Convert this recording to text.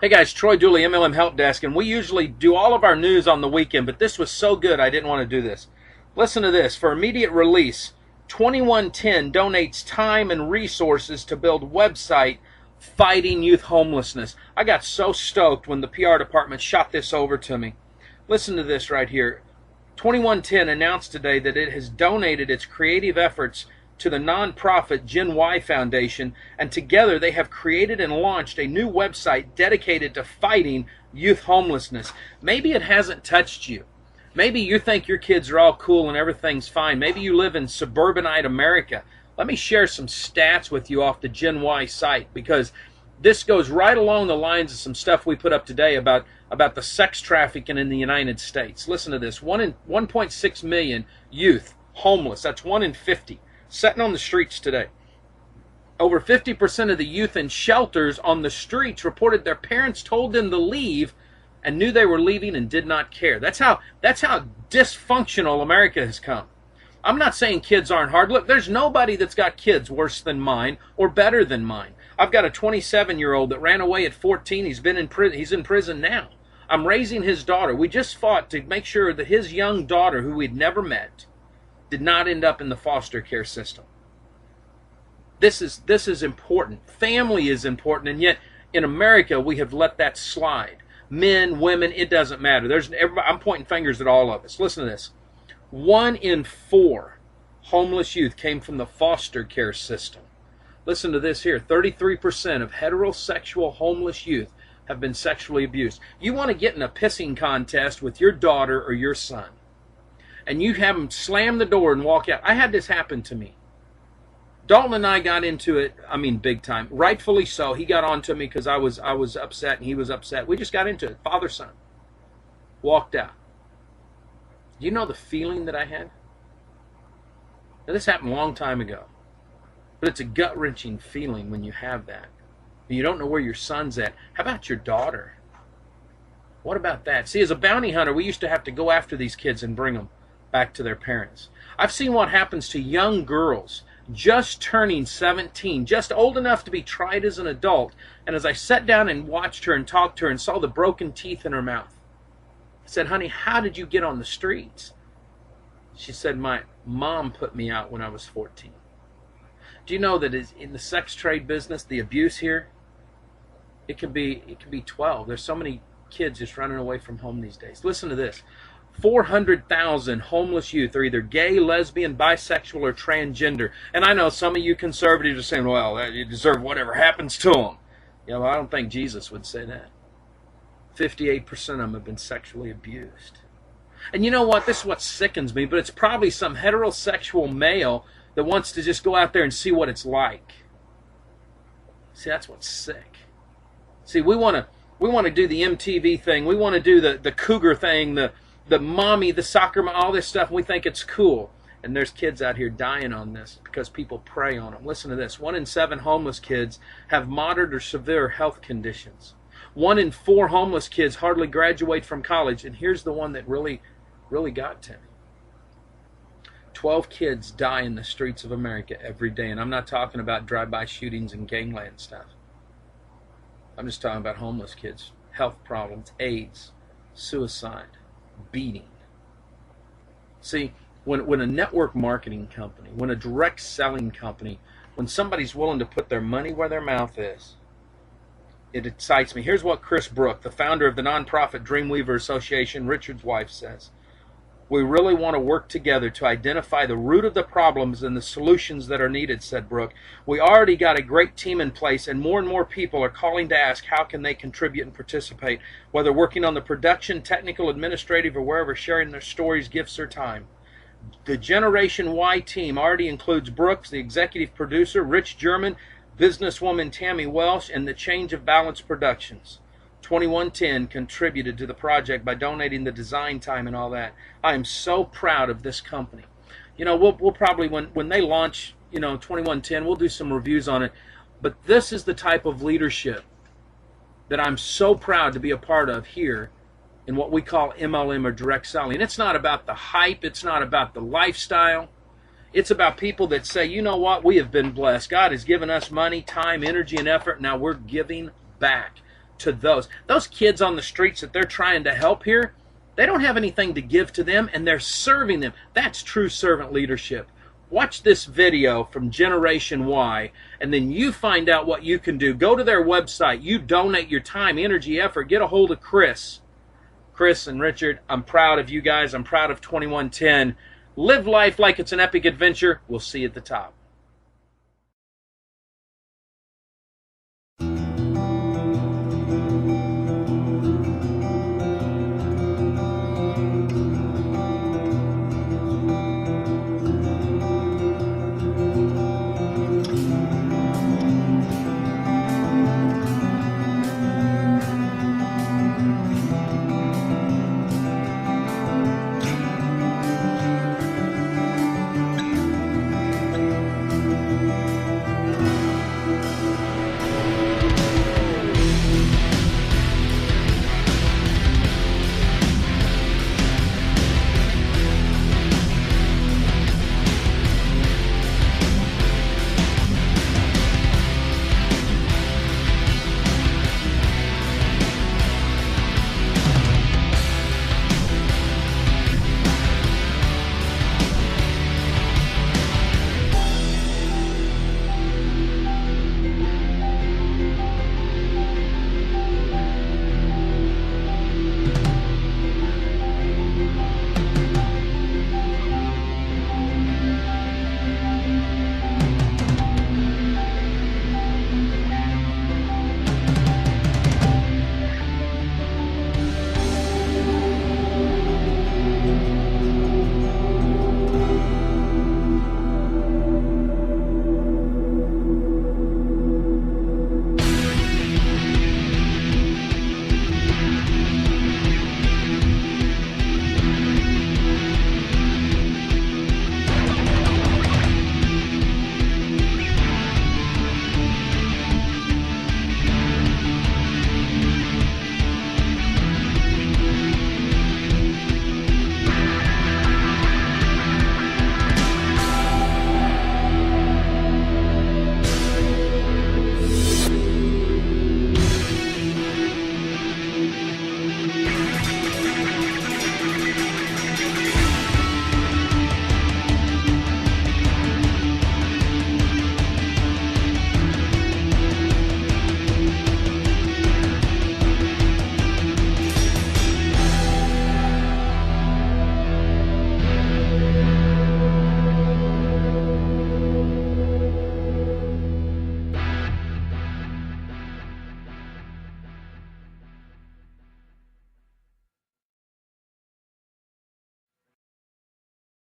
Hey guys, Troy Dooley, MLM Help Desk, and we usually do all of our news on the weekend, but this was so good I didn't want to do this. Listen to this. For immediate release, 2110 donates time and resources to build website fighting youth homelessness. I got so stoked when the PR department shot this over to me. Listen to this right here. 2110 announced today that it has donated its creative efforts to the nonprofit Gen Y Foundation, and together they have created and launched a new website dedicated to fighting youth homelessness. Maybe it hasn't touched you. Maybe you think your kids are all cool and everything's fine. Maybe you live in suburbanite America. Let me share some stats with you off the Gen Y site, because this goes right along the lines of some stuff we put up today about the sex trafficking in the United States. Listen to this. 1.6 million youth homeless. That's 1 in 50. Sitting on the streets today. Over 50% of the youth in shelters on the streets reported their parents told them to leave and knew they were leaving and did not care. That's how dysfunctional America has come. I'm not saying kids aren't hard. Look, there's nobody that's got kids worse than mine or better than mine. I've got a 27-year-old that ran away at 14. He's in prison now. I'm raising his daughter. We just fought to make sure that his young daughter, who we'd never met, did not end up in the foster care system. This is important. Family is important, and yet in America we have let that slide. Men, women, it doesn't matter. I'm pointing fingers at all of us. Listen to this. 1 in 4 homeless youth came from the foster care system. Listen to this here. 33% of heterosexual homeless youth have been sexually abused. You want to get in a pissing contest with your daughter or your son, and you have them slam the door and walk out. I had this happen to me. Dalton and I got into it, big time. Rightfully so. He got on to me because I was upset and he was upset. We just got into it. Father, son. Walked out. Do you know the feeling that I had? Now, this happened a long time ago. But it's a gut-wrenching feeling when you have that. And you don't know where your son's at. How about your daughter? What about that? See, as a bounty hunter, we used to have to go after these kids and bring them back to their parents. I've seen what happens to young girls just turning 17, just old enough to be tried as an adult. And as I sat down and watched her and talked to her and saw the broken teeth in her mouth, I said, honey, how did you get on the streets? She said, my mom put me out when I was 14. Do you know that in the sex trade business, the abuse here, it can be 12. There's so many kids just running away from home these days. Listen to this. 400,000 homeless youth are either gay, lesbian, bisexual, or transgender. And I know some of you conservatives are saying, well, you deserve whatever happens to them. Yeah, well, I don't think Jesus would say that. 58% of them have been sexually abused. And you know what? This is what sickens me, but it's probably some heterosexual male that wants to just go out there and see what it's like. See, that's what's sick. See, we want to do the MTV thing. We want to do the cougar thing, the mommy, the soccer mom, all this stuff. And we think it's cool. And there's kids out here dying on this because people prey on them. Listen to this. 1 in 7 homeless kids have moderate or severe health conditions. 1 in 4 homeless kids hardly graduate from college. And here's the one that really got to me. 12 kids die in the streets of America every day. And I'm not talking about drive-by shootings and gangland stuff. I'm just talking about homeless kids, health problems, AIDS, suicide, beating. See, when a network marketing company, when a direct selling company, when somebody's willing to put their money where their mouth is, it excites me. Here's what Chris Brook, the founder of the nonprofit Dreamweaver Association, Richard's wife, says. We really want to work together to identify the root of the problems and the solutions that are needed, said Brooke. We already got a great team in place, and more people are calling to ask how can they contribute and participate, whether working on the production, technical, administrative, or wherever, sharing their stories, gifts, or time. The Generation Y team already includes Brooks, the executive producer, Rich German, businesswoman Tammy Welsh, and the Change of Balance Productions. 2110 contributed to the project by donating the design time and all that. I am so proud of this company. You know, we'll probably, when they launch, 2110, we'll do some reviews on it. But this is the type of leadership that I'm so proud to be a part of here in what we call MLM or direct selling. It's not about the hype. It's not about the lifestyle. It's about people that say, you know what, we have been blessed. God has given us money, time, energy, and effort. Now we're giving back to those kids on the streets that they're trying to help here. They don't have anything to give to them, and they're serving them. That's true servant leadership. Watch this video from Generation Y, and then you find out what you can do. Go to their website. You donate your time, energy, effort. Get a hold of Chris. Chris and Richard, I'm proud of you guys. I'm proud of 2110. Live life like it's an epic adventure. We'll see you at the top.